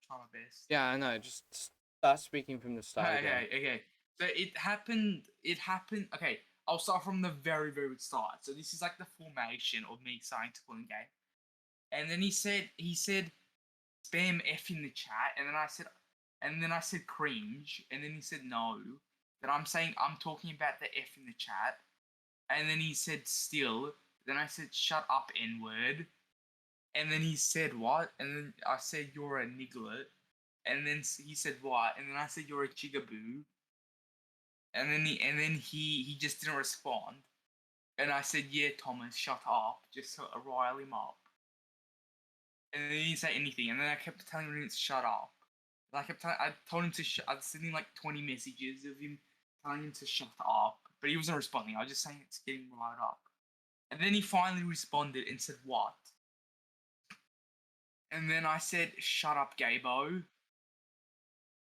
try my best. Yeah, I know. Just start speaking from the start again. Okay. So it happened. Okay, I'll start from the very, very start. So this is like the formation of me starting to call him gay. And then he said spam F in the chat, and then I said cringe, and then he said no. That I'm talking about the F in the chat, and then he said still. Then I said shut up N word, and then he said what? And then I said you're a nigglet, and then he said what? And then I said you're a chigaboo, and then he just didn't respond. And I said yeah Thomas, shut up, just to rile him up. And then he didn't say anything. And then I kept telling him to shut up. And I told him to I'd send him like 20 messages of him telling him to shut up, but he wasn't responding. I was just saying it's getting riled up. And then he finally responded and said what? And then I said shut up, Gaybo.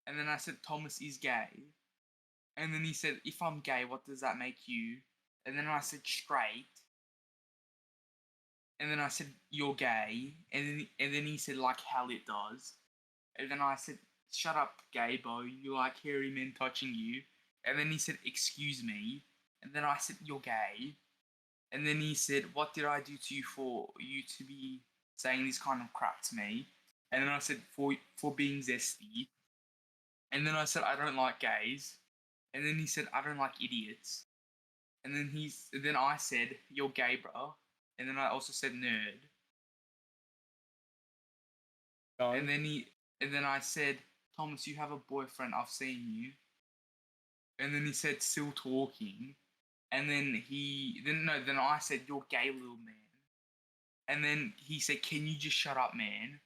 And then I said Thomas is gay. And then he said if I'm gay, what does that make you? And then I said straight. And then I said you're gay. And then he said like hell it does. And then I said, shut up, Gaybo, you like hairy men touching you. And then he said, excuse me. And then I said, you're gay. And then he said, what did I do to you for you to be saying this kind of crap to me? And then I said, for being zesty. And then I said, I don't like gays. And then he said, I don't like idiots. And then I said, you're gay, bro. And then I also said nerd. Go And on. then I said, Thomas, you have a boyfriend. I've seen you. And then he said, still talking. And then I said, you're gay, little man. And then he said, can you just shut up, man?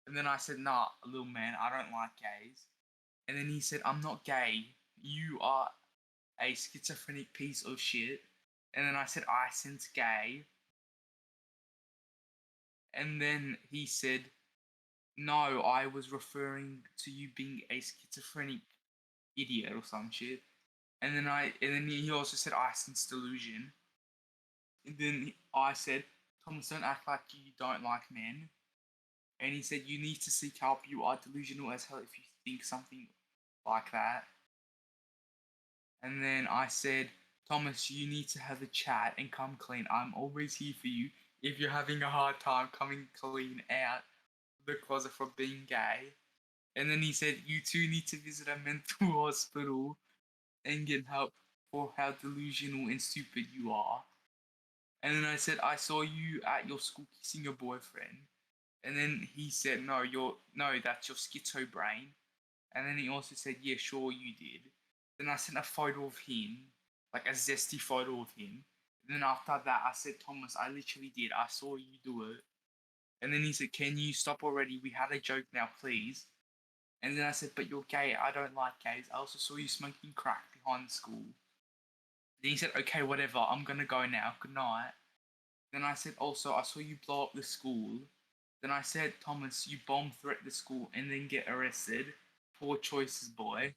And then I said, nah, little man, I don't like gays. And then he said, I'm not gay. You are a schizophrenic piece of shit. And then I said, I sense gay. And then he said, no, I was referring to you being a schizophrenic idiot or some shit. And then he also said I sense delusion. And then I said, Thomas, don't act like you don't like men. And he said, you need to seek help. You are delusional as hell if you think something like that. And then I said, Thomas, you need to have a chat and come clean. I'm always here for you if you're having a hard time coming clean out of the closet for being gay. And then he said, you two need to visit a mental hospital and get help for how delusional and stupid you are. And then I said, I saw you at your school kissing your boyfriend. And then he said, no, that's your schizo brain. And then he also said, yeah, sure you did. Then I sent a photo of him, like a zesty photo of him. And then after that, I said, Thomas, I literally did. I saw you do it. And then he said, can you stop already? We had a joke now, please. And then I said, but you're gay. I don't like gays. I also saw you smoking crack behind school. Then he said, okay, whatever. I'm going to go now. Good night. Then I said, also, I saw you blow up the school. Then I said, Thomas, you bomb threat the school and then get arrested. Poor choices, boy.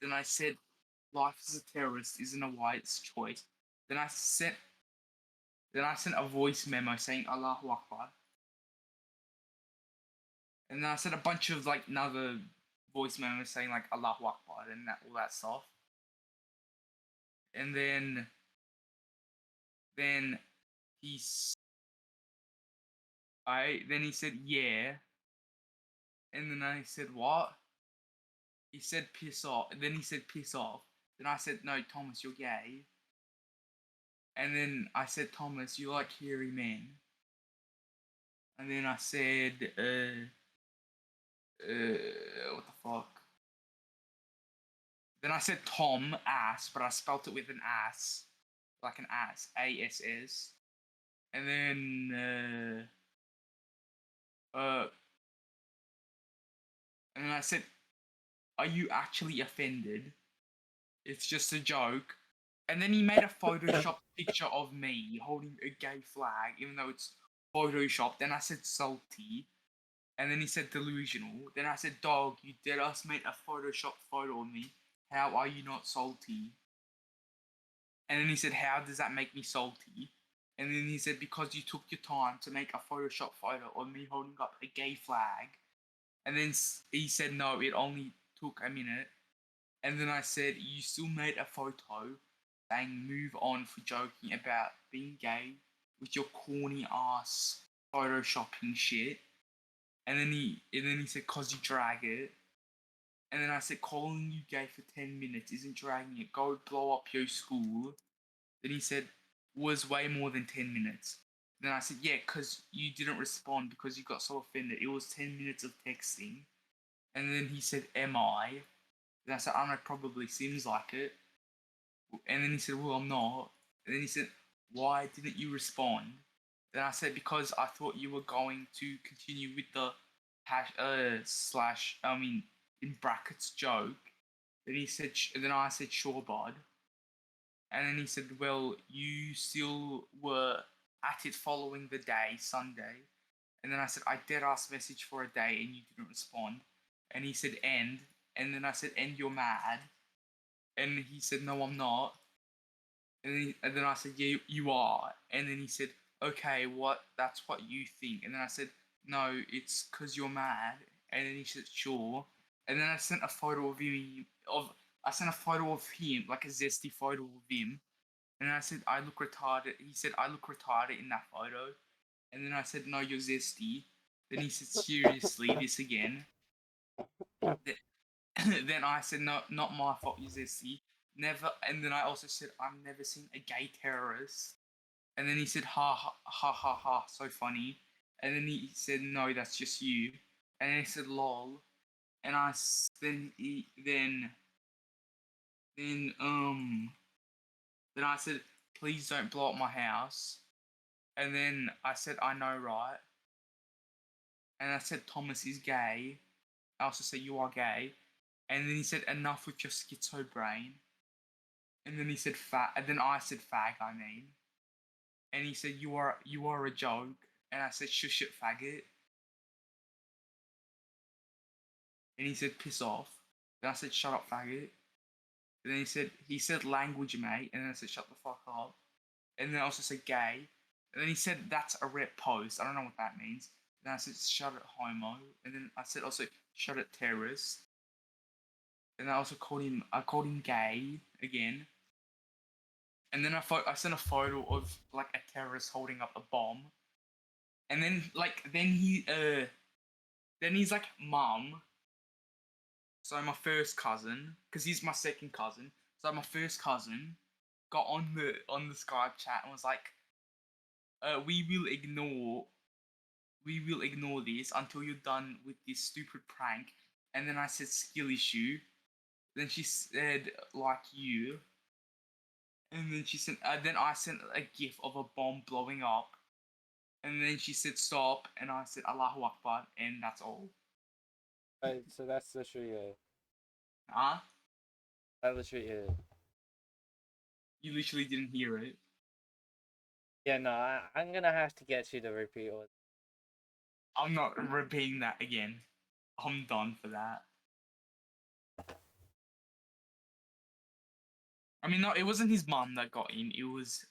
Then I said, life as a terrorist isn't a wise choice. Then I sent a voice memo saying Allahu Akbar. And then I sent a bunch of like another voice memos saying like Allahu Akbar and all that stuff. And then he's then he said yeah. And then I said what? He said piss off. And then he said piss off. Then I said no, Thomas, you're gay. And then I said, Thomas, you like hairy men. And then I said, what the fuck? Then I said Tom, ass, but I spelt it with an ass. Like an ass. A-S-S. And then I said, are you actually offended? It's just a joke. And then he made a Photoshop picture of me holding a gay flag, even though it's Photoshopped. Then I said salty. And then he said delusional. Then I said, dog, you dead ass made a Photoshop photo of me. How are you not salty? And then he said, how does that make me salty? And then he said, because you took your time to make a Photoshop photo of me holding up a gay flag. And then he said no, it only took a minute. And then I said, you still made a photo saying move on for joking about being gay with your corny ass photoshopping shit. And then he said, cause you drag it. And then I said, calling you gay for 10 minutes isn't dragging it. Go blow up your school. Then he said, was way more than 10 minutes. Then I said, yeah, because you didn't respond because you got so offended. It was 10 minutes of texting. And then he said, am I? Then I said, I don't know, probably seems like it. And then he said, well, I'm not. And then he said, why didn't you respond? Then I said, because I thought you were going to continue with the in brackets joke. Then he said, then I said, sure, bud. And then he said, well, you still were at it following the day, Sunday. And then I said, I did ask message for a day and you didn't respond. And he said, end. And then I said, end, you're mad. And he said, no, I'm not. And then I said, yeah, you are. And then he said, okay, that's what you think. And then I said, no, it's because you're mad. And then he said, sure. And then I sent a photo of him, like a zesty photo of him. And I said, I look retarded. He said, I look retarded in that photo. And then I said, no, you're zesty. Then he said, seriously, this again. Then I said, no, not my fault, you're zesty. Never. And then I also said, I've never seen a gay terrorist. And then he said, ha ha ha ha ha, so funny. And then he said, no, that's just you. And then he said, lol. And then then I said, please don't blow up my house. And then I said, I know, right? And I said, Thomas is gay. I also said, you are gay. And then he said, enough with your schizo brain. And then he said, fat. And then I said, fag, I mean. And he said, you are a joke. And I said, shush it, faggot. And he said, piss off. Then I said, shut up, faggot. And then he said language, mate. And then I said, shut the fuck up. And then I also said gay. And then he said, that's a rep post. I don't know what that means. And then I said, shut it, homo. And then I said also, shut it, terrorist. And I called him gay again. And then I sent a photo of like a terrorist holding up a bomb. And then then he's like, mum. So my first cousin, because he's my second cousin. So my first cousin got on the Skype chat and was like, we will ignore this until you're done with this stupid prank. And then I said skill issue. Then she said like you. And then she sent. Then I sent a gif of a bomb blowing up. And then she said stop, and I said Allahu Akbar, and that's all. So that's literally it. Huh? That literally it. You literally didn't hear it. Yeah, no, I'm gonna have to get you to repeat all. I'm not repeating that again. I'm done for that. I mean, no, it wasn't his mum that got in. It was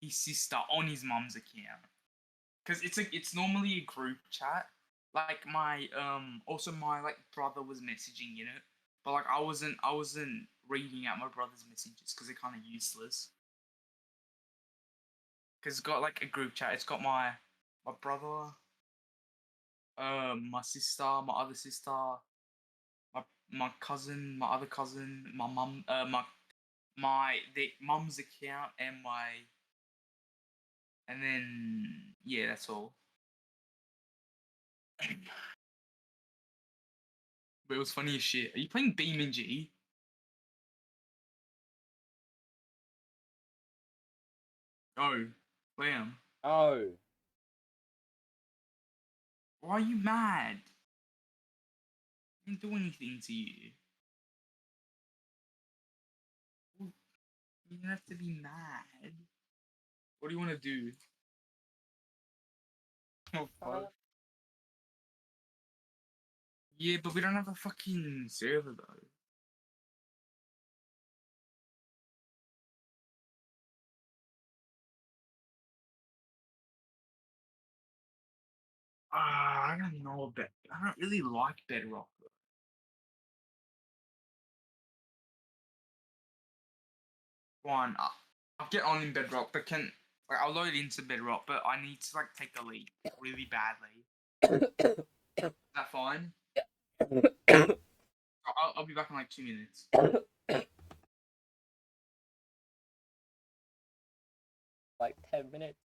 his sister on his mum's account. Cause it's normally a group chat. Like my also my like brother was messaging in it, but like I wasn't reading out my brother's messages because they're kind of useless. Cause it's got like a group chat. It's got my brother, my sister, my other sister, my cousin, my other cousin, my mum, the mum's account, and then yeah, that's all. But it was funny as shit. Are you playing BeamNG? Oh, Liam. Oh, Why are you mad? I didn't do anything to you. You don't have to be mad. What do you want to do? Oh, fuck. Yeah, but we don't have a fucking server though. I don't know about. I don't really like Bedrock. One, I'll get on in Bedrock, but I'll load into Bedrock, but I need to like take a leak really badly. Is that fine? I'll be back in like 2 minutes. Like 10 minutes.